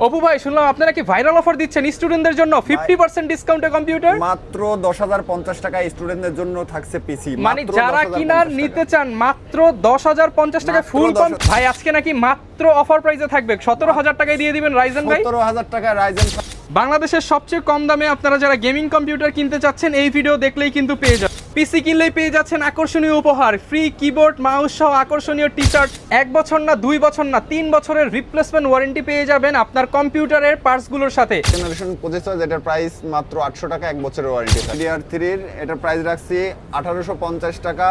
অপু ভাই শুনলাম আপনারা কি ভাইরাল অফার দিচ্ছেন স্টুডেন্টদের জন্য 50% ডিসকাউন্টে কম্পিউটার? মাত্র 10,050 টাকা স্টুডেন্টদের জন্য থাকছে পিসি। মানে যারা কিনা নিতে চান মাত্র 10,050 টাকা ফুল ভাই আজকে নাকি মাত্র অফার প্রাইসে থাকবে 17,000 টাকায় দিয়ে দিবেন রাইজেন ভাই। 17,000 টাকা রাইজেন। বাংলাদেশের সবচেয়ে কম দামে আপনারা যারা গেমিং কম্পিউটার কিনতে চাচ্ছেন এই ভিডিও দেখলেই কিন্তু পেয়ে যাবেন। পিসি কিনলেই পেয়ে যাচ্ছেন আকর্ষণীয় উপহার, ফ্রি কিবোর্ড মাউস সহ আকর্ষণীয় টি-শার্ট, 1 বছর না 2 বছর না 3 বছরের রিপ্লেসমেন্ট ওয়ারেন্টি পেয়ে যাবেন আপনার কম্পিউটারের পার্টসগুলোর সাথে। জেনারেশন প্রসেসর যেটার প্রাইস মাত্র 800 টাকা, 1 বছরের ওয়ারেন্টি। DDR3 এর এটার প্রাইস রাখছি 1850 টাকা,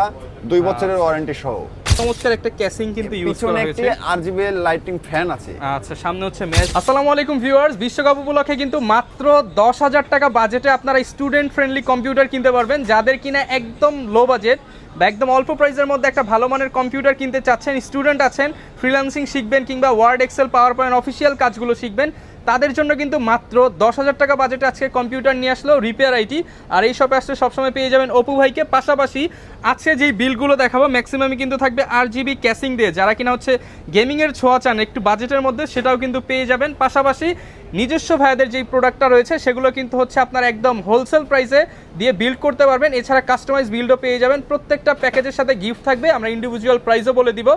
2 বছরের ওয়ারেন্টি সহ। চমৎকার একটা ক্যাসিং কিন্তু ইউজ করা হয়েছে। পিছনে একটি RGB লাইটিং ফ্যান আছে। আচ্ছা, সামনে হচ্ছে ম্যাচ। আসসালামু আলাইকুম ভিউয়ার্স, বিশ্বকাপ উপলক্ষে কিন্তু মাত্র 10,000 টাকা বাজেটে আপনারা স্টুডেন্ট ফ্রেন্ডলি কম্পিউটার কিনতে পারবেন। যাদের কিনা একদম লো বাজেট বা একদম অল্প প্রাইসের মধ্যে একটা ভালো মানের কম্পিউটার কিনতে চাচ্ছেন, স্টুডেন্ট আছেন, ফ্রিল্যান্সিং শিখবেন কিংবা Word Excel PowerPoint official কাজগুলো শিখবেন, তাদের জন্য কিন্তু মাত্র 10,000 টাকা বাজেটে আজকে কম্পিউটার নিয়ে আসলো রিপেয়ার আইটি। আর এই শপে আসলে সবসময় পেয়ে যাবেন অপু ভাইকে। পাশাপাশি আজকে যেই বিলগুলো দেখাবো ম্যাক্সিমামই কিন্তু থাকবে RGB ক্যাসিং দিয়ে, যারা কিনা হচ্ছে গেমিংয়ের ছোঁয়া চান একটু বাজেটের মধ্যে সেটাও কিন্তু পেয়ে যাবেন। পাশাপাশি নিজস্ব ভাইদের যেই প্রোডাক্টটা রয়েছে সেগুলো কিন্তু হচ্ছে আপনার একদম হোলসেল প্রাইসে দিয়ে বিল্ড করতে পারবেন। এছাড়া কাস্টমাইজ বিল্ডও পেয়ে যাবেন। প্রত্যেকটা প্যাকেজের সাথে গিফট থাকবে, আমরা ইন্ডিভিজুয়াল প্রাইসও বলে দিব।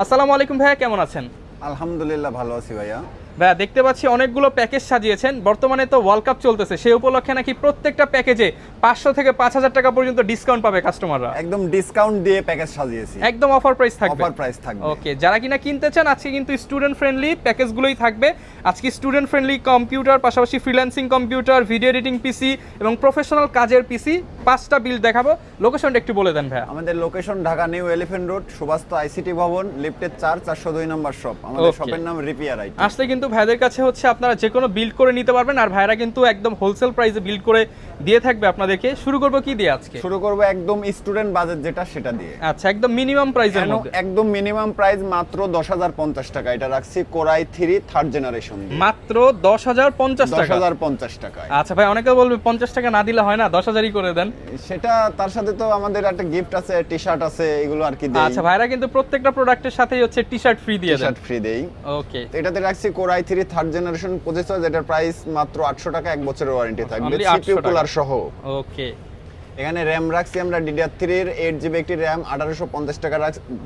আসসালামু আলাইকুম ভাইয়া, কেমন আছেন? আলহামদুলিল্লাহ ভালো আছি ভাইয়া। ভাইয়া দেখতে পাচ্ছি অনেকগুলো প্যাকেজ সাজিয়েছেন, বর্তমানে তো ওয়ার্ল্ড কাপ চলতেছে, সেই উপলক্ষে নাকি প্রত্যেকটা প্যাকেজে 500 থেকে 5,000 টাকা পর্যন্ত ডিসকাউন্ট পাবে কাস্টমাররা। একদম ডিসকাউন্ট দিয়ে প্যাকেজ সাজিয়েছি, একদম অফার প্রাইস থাকবে। অফার প্রাইস থাকবে। ওকে, যারা কিনা কিনতে চান আজকে কিন্তু স্টুডেন্ট ফ্রেন্ডলি প্যাকেজগুলোই থাকবে। আজকে স্টুডেন্ট ফ্রেন্ডলি কম্পিউটার, পাশাপাশি ফ্রিল্যান্সিং কম্পিউটার, ভিডিও এডিটিং পিসি এবং প্রফেশনাল কাজের পিসি 5টা বিল্ড দেখাবো। লোকেশনটা একটু বলে দেন ভাইয়া। আমাদের location Dhaka New Elephant Road, Subastu ICT Bhaban, লিফটের 402 নম্বর শপ। আমাদের শপের নাম রিপেয়ার আইটি। আসলে কিন্তু ভাইদের কাছে হচ্ছে আপনারা যে কোনো বিল্ড করে নিতে পারবেন, আর ভাইরা কিন্তু একদম হোলসেল প্রাইসে বিল্ড করে দিয়ে থাকবে আপনাদেরকে। শুরু করব কি দিয়ে আজকে? শুরু করব একদম স্টুডেন্ট বাজেট যেটা সেটা দিয়ে। আচ্ছা, একদম মিনিমাম প্রাইসের মধ্যে। একদম মিনিমাম প্রাইস মাত্র 10,050 টাকা। এটা রাখছি কোরাই 3 থার্ড জেনারেশন মাত্র 10,050 টাকা। 10,050 টাকা। আচ্ছা ভাই, অনেকে বলবে 50 টাকা না দিলে হয় না, 10,000ই করে দেন। সেটা তার সাথে তো আমাদের একটা গিফট আছে, টি-শার্ট আছে, এগুলো আর কি দেই। আচ্ছা, ভাইরা কিন্তু প্রত্যেকটা প্রোডাক্টের সাথেই হচ্ছে টি-শার্ট ফ্রি দিয়ে দেন। টি-শার্ট ফ্রি দেই। ওকে, এটাতে রাখছি কোরাই 3 থার্ড জেনারেশন প্রসেসর, যেটার প্রাইস মাত্র 800 টাকা, 1 বছরের ওয়ারেন্টি থাকবে সিপিইউ কুলার সহ। ওকে, এখানে র্যাম রাখছি আমরা DDR3 এর 8GB একটি র্যাম, 1850 টাকা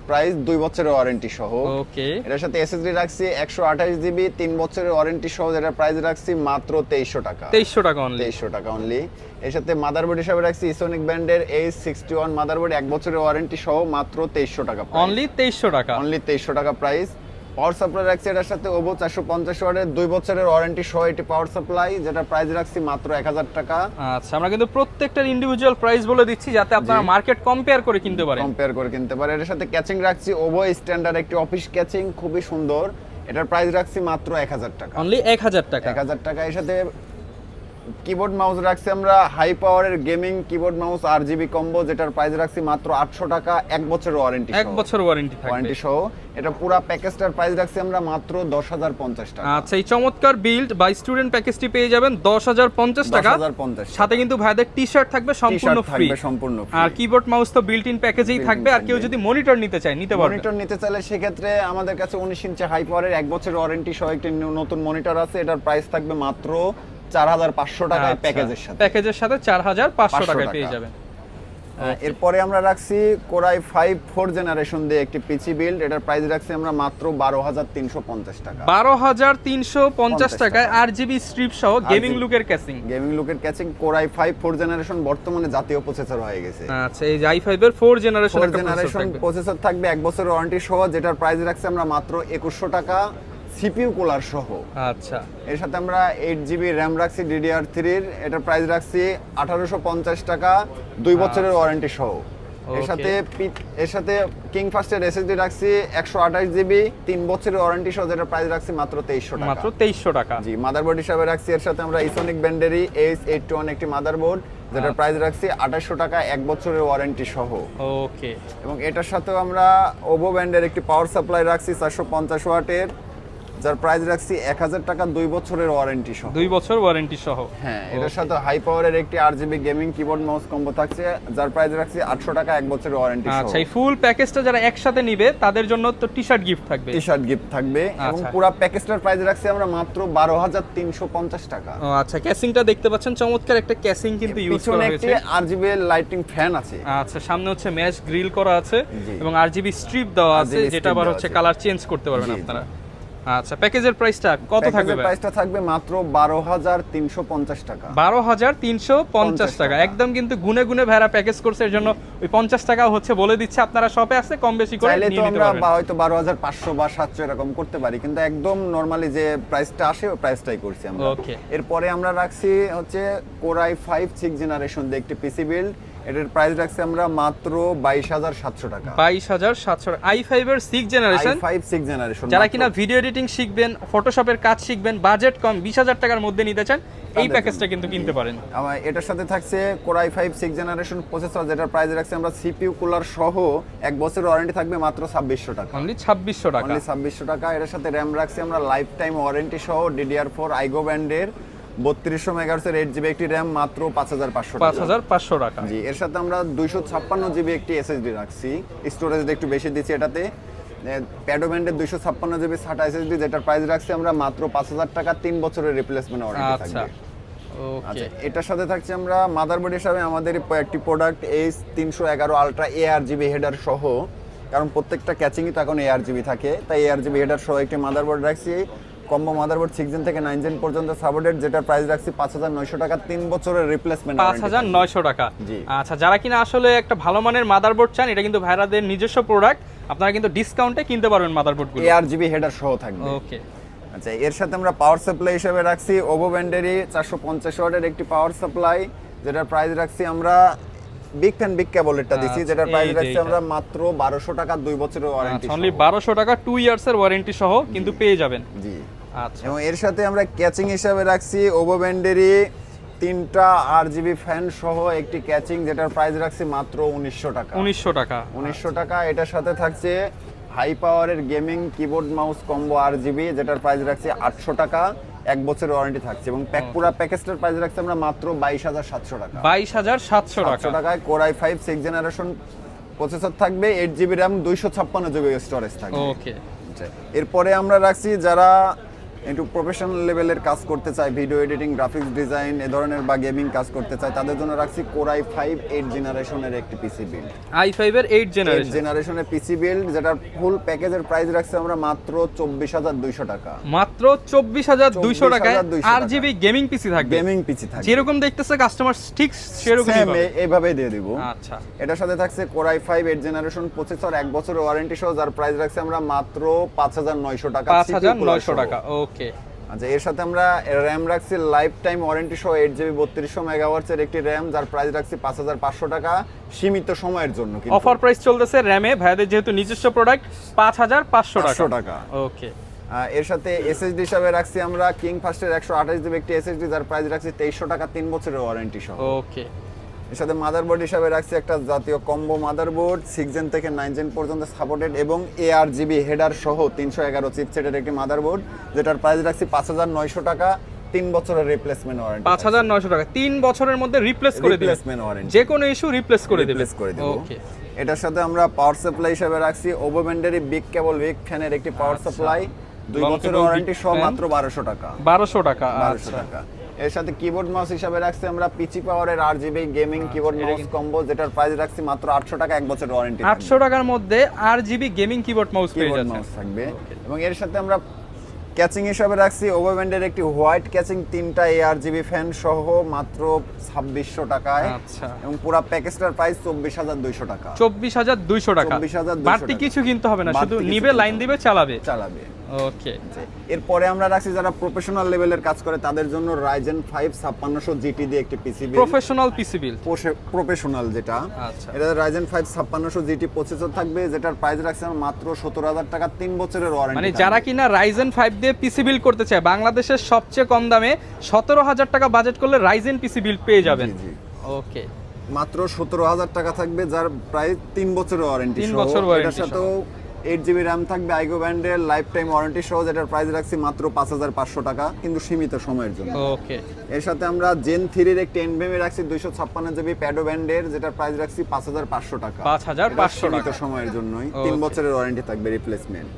প্রাইস, 2 বছরের ওয়ারেন্টি সহ। ওকে, এর সাথে SSD রাখছি 128GB 3 বছরের ওয়ারেন্টি সহ, যেটার প্রাইস রাখছি মাত্র 2300 টাকা। 2300 টাকা অনলি। 2300 টাকা অনলি। এর সাথে মাদারবোর্ড হিসেবে রাখছি ইসোনিক ব্র্যান্ডের H61 মাদারবোর্ড, 1 বছরের ওয়ারেন্টি সহ, মাত্র 2300 টাকা। অনলি 2300 টাকা। অনলি 2300 টাকা প্রাইস। পাওয়ার সাপ্লাই রাখছি এটার সাথে ওভো 450 ওয়াটের 2 বছরের ওয়ারেন্টি সহ এটি পাওয়ার সাপ্লাই, যেটা প্রাইস রাখছি মাত্র 1000 টাকা। আচ্ছা, আমরা কিন্তু প্রত্যেকটার ইন্ডিভিজুয়াল প্রাইস বলে দিচ্ছি যাতে আপনারা মার্কেট কম্পেয়ার করে কিনতে পারেন। কম্পেয়ার করে কিনতে পারেন। এর সাথে ক্যাচিং রাখছি ওভো স্ট্যান্ডার্ড একটি অফিস ক্যাচিং, খুবই সুন্দর। এটার প্রাইস রাখছি মাত্র 1000 টাকা। অনলি 1000 টাকা। 1000 টাকা। এর সাথে কিবোর্ড মাউস রাখছি আমরা হাই পাওয়ারের gaming keyboard mouse RGB combo, যেটার প্রাইস রাখছি মাত্র 800 টাকা, 1 বছরের ওয়ারেন্টি সহ। 1 বছর ওয়ারেন্টি থাকবে। ওয়ারেন্টি সহ এটা পুরো প্যাকেজটার প্রাইস রাখছি আমরা মাত্র 10,050 টাকা। আচ্ছা, এই চমৎকার বিল্ড বা স্টুডেন্ট প্যাকেজটি পেয়ে যাবেন 10,050 টাকা। 10,050 সাথে কিন্তু ভাইদের টি-শার্ট থাকবে সম্পূর্ণ ফ্রি। সম্পূর্ণ ফ্রি। আর কিবোর্ড মাউস তো বিল্ট ইন প্যাকেজেই থাকবে। আর কেউ যদি মনিটর নিতে চায় নিতে পারবে। মনিটর নিতে চাইলে সেক্ষেত্রে আমাদের কাছে 19 ইঞ্চি হাই পাওয়ারের 1 বছরের ওয়ারেন্টি সহ একটি নতুন মনিটর আছে। এটার প্রাইস থাকবে মাত্র 4,500 টাকায় প্যাকেজের সাথে। প্যাকেজের সাথে 4,500 টাকায় পেয়ে যাবেন। এরপরে আমরা রাখছি কোরাই 5 4 জেনারেশন দিয়ে একটি পিসি বিল্ড, এটার প্রাইস রাখছি আমরা মাত্র 12,350 টাকা। 12,350 টাকায় RGB স্ট্রিপ সহ গেমিং লুকের ক্যাসিং। গেমিং লুকের ক্যাচিং কোরাই 5 4 জেনারেশন, বর্তমানে জাতীয় প্রসেসর হয়ে গেছে। আচ্ছা, এই i5 এর 4 জেনারেশন প্রসেসর থাকবে 1 বছরের ওয়ারেন্টি সহ, যেটার প্রাইস রাখছি আমরা মাত্র 2100 টাকা, সিপিইউ কুলার সহ। আচ্ছা, এর সাথে আমরা 8GB র্যাম রাখছি DDR3 এর, এটার প্রাইস রাখছি 1850 টাকা, 2 বছরের ওয়ারেন্টি সহ। এর সাথে কিং ফাস্টের SSD রাখছি 128GB 3 বছরের ওয়ারেন্টি সহ, যেটার প্রাইস রাখছি মাত্র 2300 টাকা। মাত্র 2300 টাকা। জি, মাদারবোর্ড হিসাবে রাখছি এর সাথে আমরা ইসোনিক ব্র্যান্ডেরই H81 একটি মাদারবোর্ড, যেটার প্রাইস রাখছি 2800 টাকা, 1 বছরের ওয়ারেন্টি সহ। ওকে, এবং এটার সাথেও আমরা ওভো ব্র্যান্ডের একটি পাওয়ার সাপ্লাই রাখছি 450 ওয়াটের, যার প্রাইস রাখছি 1000 টাকা 2 বছরের ওয়ারেন্টি সহ। 2 বছর ওয়ারেন্টি সহ। হ্যাঁ, এটার সাথে হাই পাওয়ারের একটি RGB gaming keyboard mouse combo থাকছে, যার প্রাইস রাখছি 800 টাকা 1 বছরের ওয়ারেন্টি সহ। আচ্ছা, এই ফুল প্যাকেজটা যারা একসাথে নিবে তাদের জন্য তো টি-শার্ট গিফট থাকবে। টি-শার্ট গিফট থাকবে এবং আচ্ছা। পুরো প্যাকেজটার প্রাইস রাখছি আমরা মাত্র 12350 টাকা। ও আচ্ছা, ক্যাসিংটা দেখতে পাচ্ছেন, চমৎকার একটা ক্যাসিং কিন্তু ইউজ পিছনে করা একটি হয়েছে। RGB লাইটিং ফ্যান আছে। আচ্ছা, সামনে হচ্ছে ম্যাশ গ্রিল করা আছে জি। এবং RGB স্ট্রিপ দেওয়া আছে, RGB যেটা strip আবার দেওয়া হচ্ছে আছে। কালার চেঞ্জ করতে পারবেন জি, জি। আপনারা। আচ্ছা, প্যাকেজের প্রাইসটা কত থাকবে প্যাকেজের ভাই? প্রাইসটা থাকবে মাত্র 12350 টাকা। 12350 টাকা। একদম কিন্তু গুনে গুনে ভেড়া প্যাকেজ করছে, এর জন্য ওই 50 টাকাও হচ্ছে বলে দিচ্ছে। আপনারা শপে আসলে কম বেশি করে চাইলে নিয়ে তো নিতে আমরা পারবেন। হয়তো 12500 বা 700 এরকম করতে পারি, কিন্তু একদম নরমালি যে প্রাইসটা আসে ওই প্রাইসটাই করছি আমরা। ওকে। এরপরে আমরা রাখছি হচ্ছে Core i5 6th জেনারেশন দিয়ে একটি পিসি বিল্ড। এটার প্রাইস রাখছি আমরা মাত্র 22700 টাকা। 22700 i5 এর 6 জেনারেশন। i5 6th জেনারেশন যারা কিনা ভিডিও এডিটিং শিখবেন, ফটোশপের কাজ শিখবেন, বাজেট কম 20000 টাকার মধ্যে নিতে চান, এই প্যাকেজটা কিন্তু কিনতে পারেন। আমার এটার সাথে থাকছে Core i5 6th generation processor, যেটার প্রাইস রাখছি আমরা CPU কুলার সহ 1 বছরের ওয়ারেন্টি থাকবে মাত্র 2600 টাকা। অনলি 2600 টাকা। অনলি 2600 টাকা। এর সাথে RAM রাখছি আমরা লাইফ টাইম ওয়ারেন্টি সহ DDR4 আইগো ব্যান্ডের 3200 মেগাহার্টজের 8GB একটি RAM মাত্র 5500 টাকা। 5500 টাকা। জি, এর সাথে আমরা 256GB একটি SSD রাখছি, স্টোরেজটা একটু বেশি দিচ্ছি এটাতে। প্যাডো ব্যান্ডের 256GB SATA SSD, যেটার প্রাইস রাখছি আমরা মাত্র 5000 টাকা, 3 বছরের রিপ্লেসমেন্ট ওয়ারেন্টি আচ্ছা, থাকবে। ওকে। আচ্ছা, এটার সাথে থাকছে আমরা মাদারবোর্ড হিসাবে আমাদের একটি product H311 ultra ARGB header সহ, কারণ প্রত্যেকটা ক্যাচিংই তো এখন ARGB থাকে, তাই ARGB হেডার সহ একটি মাদারবোর্ড রাখছি। কম্বো মাদারবোর্ড 6 জেন থেকে 9 জেন পর্যন্ত সাপোর্টেড, যেটার প্রাইস রাখছি 5900 টাকা, 3 বছরের রিপ্লেসমেন্ট 5900 টাকা। জি। আচ্ছা, যারা কিনা আসলে একটা ভালো মানের মাদারবোর্ড চান, এটা কিন্তু ভাইরাদের নিজস্ব প্রোডাক্ট, আপনারা কিন্তু ডিসকাউন্টে কিনতে পারবেন মাদারবোর্ডগুলো। ARGB হেডার সহ থাকবে। ওকে। আচ্ছা, এর সাথে আমরা পাওয়ার সাপ্লাই হিসেবে রাখছি ওভো ব্যান্ডেরই 450 ওয়াটের একটি পাওয়ার সাপ্লাই, যেটার প্রাইস রাখছি আমরা বিগ ফ্যান বিগ কেবলেরটা দিছি, যেটার আচ্ছা, প্রাইস এই যে রাখছি এটা। আমরা মাত্র 1200 টাকা, 2 বছরের ওয়ারেন্টি। অনলি 1200 টাকা 2 ইয়ার্সের ওয়ারেন্টি সহ কিন্তু পেয়ে যাবেন। জি। আচ্ছা, এবং এর সাথে আমরা ক্যাচিং হিসাবে রাখছি ওভো ব্যান্ডেরই 3টা RGB ফ্যান সহ একটি ক্যাচিং, যেটার প্রাইস রাখছি মাত্র 1900 টাকা। 1900 টাকা। 1900 টাকা। এটার সাথে থাকছে হাই পাওয়ারের gaming keyboard mouse combo RGB, যেটার প্রাইস রাখছি 800 টাকা, 1 বছরের ওয়ারেন্টি থাকছে। এবং পুরো প্যাকেজটার প্রাইস রাখছি আমরা মাত্র 22700 টাকা। 22700 টাকা। 700 টাকায় Core i5 6th generation processor থাকবে, 8GB RAM 256GB স্টোরেজ থাকবে। ওকে। আচ্ছা, এরপরে আমরা রাখছি যারা একটু প্রফেশনাল লেভেলের কাজ করতে চায়, ভিডিও এডিটিং, গ্রাফিক্স ডিজাইন এ ধরনের বা গেমিং কাজ করতে চায়, তাদের জন্য রাখছি Core i5 8 জেনারেশনের একটি পিসি বিল্ড। i5 এর 8 জেনারেশন। জেনারেশনের পিসি বিল্ড, যেটার ফুল প্যাকেজের প্রাইস রাখছি আমরা মাত্র 24200 টাকা। মাত্র 24200 টাকায় 24200 RGB গেমিং পিসি থাকবে। গেমিং পিসি থাকবে, যেরকম দেখতেছে কাস্টমার ঠিক সেরকমই সেম পাবে। এইভাবে দিয়ে দিব। আচ্ছা, এটার সাথে থাকছে Core i5 8 জেনারেশন প্রসেসর, 1 বছরের ওয়ারেন্টি সহ, যার প্রাইস রাখছি আমরা মাত্র 5900 টাকা। 5900 টাকা। ওকে। আচ্ছা, এর সাথে আমরা RAM রাখছি লাইফ টাইম ওয়ারেন্টি সহ 8GB 3200 মেগাওয়াটসের একটি RAM, যার প্রাইস রাখছি 5500 টাকা, সীমিত সময়ের জন্য। কিন্তু অফার প্রাইস চলতেছে র‍্যামে, ভাইদের যেহেতু নিজস্ব প্রোডাক্ট 5500 500 টাকা। টাকা। ওকে। এর সাথে SSD হিসাবে রাখছি আমরা কিং ফাস্টের 128GB একটি SSD, যার প্রাইস রাখছি 2300 টাকা, 3 বছরের ওয়ারেন্টি সহ। ওকে। এর সাথে মাদারবোর্ড হিসাবে রাখছি একটা জাতীয় কম্বো মাদারবোর্ড 6 জেন থেকে 9 জেন পর্যন্ত সাপোর্টেড এবং ARGB হেডার সহ 311 চিপসেটের একটি মাদারবোর্ড, যেটার প্রাইস রাখছি 5900 টাকা, 3 বছরের রিপ্লেসমেন্ট ওয়ারেন্টি। 5900 টাকা 3 বছরের মধ্যে রিপ্লেস করে দিবেন। রিপ্লেসমেন্ট ওয়ারেন্টি, যে কোনো ইস্যু রিপ্লেস করে দিবেন। রিপ্লেস করে দেব। ওকে। এটার সাথে আমরা পাওয়ার সাপ্লাই হিসাবে রাখছি ওভো ব্যান্ডেরই বিগ কেবল বিগ ফ্যানের একটি পাওয়ার সাপ্লাই, 2 Long বছরের cable ওয়ারেন্টি big সহ fan। মাত্র 1200 টাকা। 1200 টাকা। 1200 আচ্ছা। টাকা। এর সাথে কিবোর্ড মাউস হিসাবে রাখছি আমরা পিচি পাওয়ারের RGB গেমিং কিবোর্ড এটা মাউস কম্বো, যেটার প্রাইস রাখছি মাত্র 800 টাকা, 1 বছরের ওয়ারেন্টি। 800 টাকার মধ্যে RGB গেমিং কিবোর্ড মাউস পেয়ে কিবোর্ড যাচ্ছেন। মাউস থাকবে। এবং এর সাথে আমরা ক্যাচিং হিসাবে রাখছি ওভো ব্যান্ডের একটি হোয়াইট ক্যাচিং 3টা ARGB ফ্যান সহ মাত্র 2600 টাকায়। আচ্ছা। এবং পুরো প্যাকেজটার প্রাইস 24200 টাকা। 24200 টাকা। 24200 বাড়তি টাকা। কিছু কিনতে হবে না, শুধু বাড়তি কিছু নিবে, কিনতে লাইন হবে। দিবে, চালাবে। চালাবে। ওকে। এরপরে আমরা রাখছি যারা প্রফেশনাল লেভেলের কাজ করে তাদের জন্য Ryzen 5 5600 GT দিয়ে একটি PC build. Professional PC build. Professional যেটা, আচ্ছা। এটা Ryzen 5 5600 GT প্রসেসর থাকবে, যেটার প্রাইস রাখছি আমরা মাত্র 17000 টাকা, 3 বছরের ওয়ারেন্টি। মানে যারা কিনা Ryzen 5 দিয়ে পিসি বিল্ড করতে চায়, বাংলাদেশের সবচেয়ে কম দামে 17000 টাকা বাজেট করলে Ryzen পিসি বিল্ড পেয়ে যাবেন। জি। ওকে। মাত্র 17000 টাকা থাকবে, যার প্রায় 3 বছরের ওয়ারেন্টি। 3 বছর ওয়ারেন্টি এটার সাথেও 8GB র্যাম থাকবে আইগো ব্র্যান্ডের লাইফ টাইম ওয়ারেন্টি সহ, যেটার প্রাইস রাখছি মাত্র 5500 টাকা, কিন্তু সীমিত সময়ের জন্য। ওকে, এর সাথে আমরা জেন 3 এর একটি এনভিএমই রাখছি 256GB প্যাডো ব্র্যান্ডের, যেটার প্রাইস রাখছি 5500 টাকা, 5500 সীমিত টাকা সময়ের জন্যই, Okay. 3 বছরের ওয়ারেন্টি থাকবে রিপ্লেসমেন্ট।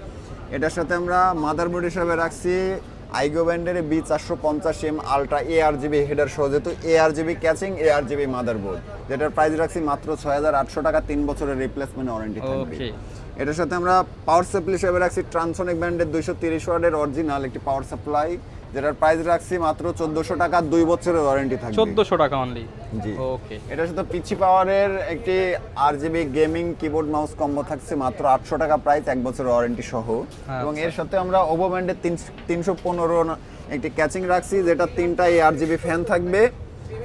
এটার সাথে আমরা মাদারবোর্ড হিসেবে রাখছি আইগো ব্র্যান্ডের B450M আলট্রা ARGB হেডার সহ, যেহেতু ARGB ক্যাচিং ARGB মাদারবোর্ড, যেটার প্রাইস রাখছি মাত্র 6800 টাকা, 3 বছরের রিপ্লেসমেন্ট ওয়ারেন্টি থাকবে। ওকে, এটার সাথে আমরা পাওয়ার সাপ্লাই হিসেবে রাখছি ট্রান্সোনিক ব্র্যান্ডের 230 ওয়াটের অরিজিনাল একটি পাওয়ার সাপ্লাই, যেটার প্রাইস রাখছি মাত্র 1400 টাকা, 2 বছরের ওয়ারেন্টি থাকবে। 1400 টাকা অনলি। জি, ওকে, এটার সাথে পিচি পাওয়ারের একটি RGB gaming keyboard mouse combo থাকছে মাত্র 800 টাকা প্রাইস, 1 বছরের ওয়ারেন্টি সহ। এবং এর সাথে আমরা ওভো ব্র্যান্ডের 315 একটি ক্যাচিং রাখছি, যেটা 3টা RGB ফ্যান থাকবে।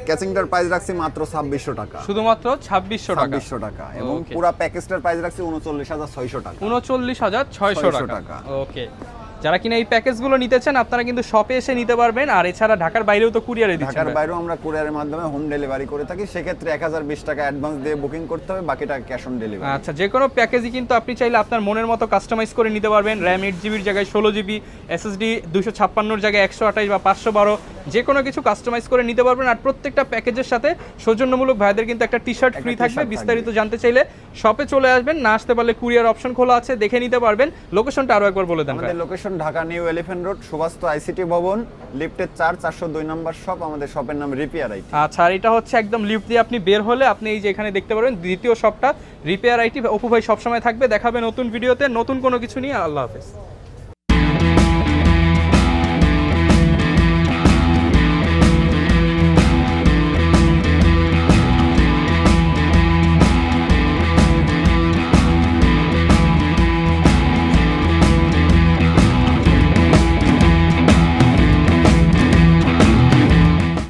ক্যাচিংটার প্রাইস রাখছি মাত্র 2600 টাকা, শুধুমাত্র 2600 টাকা। 2600 টাকা, এবং Okay. পুরো প্যাকেজটার প্রাইস রাখছি 39600 টাকা। 39600 টাকা। টাকা। ওকে, যারা কিনা এই প্যাকেজগুলো নিতে চান আপনারা কিন্তু শপে এসে নিতে পারবেন, আর এছাড়া ঢাকার বাইরেও তো কুরিয়ারে দিচ্ছেন। ঢাকার বাইরেও আমরা কুরিয়ারের মাধ্যমে হোম ডেলিভারি করে থাকি, সেক্ষেত্রে 1020 টাকা অ্যাডভান্স দিয়ে বুকিং করতে হবে, বাকি টাকা ক্যাশ অন ডেলিভারি। আচ্ছা, যে কোনো প্যাকেজই কিন্তু আপনি চাইলে আপনার মনের মতো কাস্টমাইজ করে নিতে পারবেন। র্যাম 8GBর জায়গায় 16GB, SSD 256 জায়গায় 128 বা 512, যে কোনো কিছু কাস্টমাইজ করে নিতে পারবেন। আর প্রত্যেকটা প্যাকেজের সাথে সৌজন্যমূলক ভাইদের কিন্তু একটা টি শার্ট ফ্রি একটা থাকবে। t-shirt বিস্তারিত জানতে চাইলে শপে চলে আসবেন, না আসতে পারলে কুরিয়ার অপশন খোলা আছে, দেখে নিতে পারবেন। লোকেশনটা আরো একবার বলে দেন। আমাদের location Dhaka New Elephant Road, Subastu ICT Bhaban, লিফটের 402 নম্বর শপ। আমাদের শপের নাম রিপেয়ার আইটি। আচ্ছা, আর এটা হচ্ছে একদম লিফট দিয়ে আপনি বের হলে আপনি এই যে এখানে দেখতে পারবেন দ্বিতীয় শপটা রিপেয়ার আইটি। অপু ভাই সবসময় থাকবে, দেখাবে নতুন ভিডিওতে নতুন কোনো কিছু নিয়ে। আল্লাহ হাফেজ।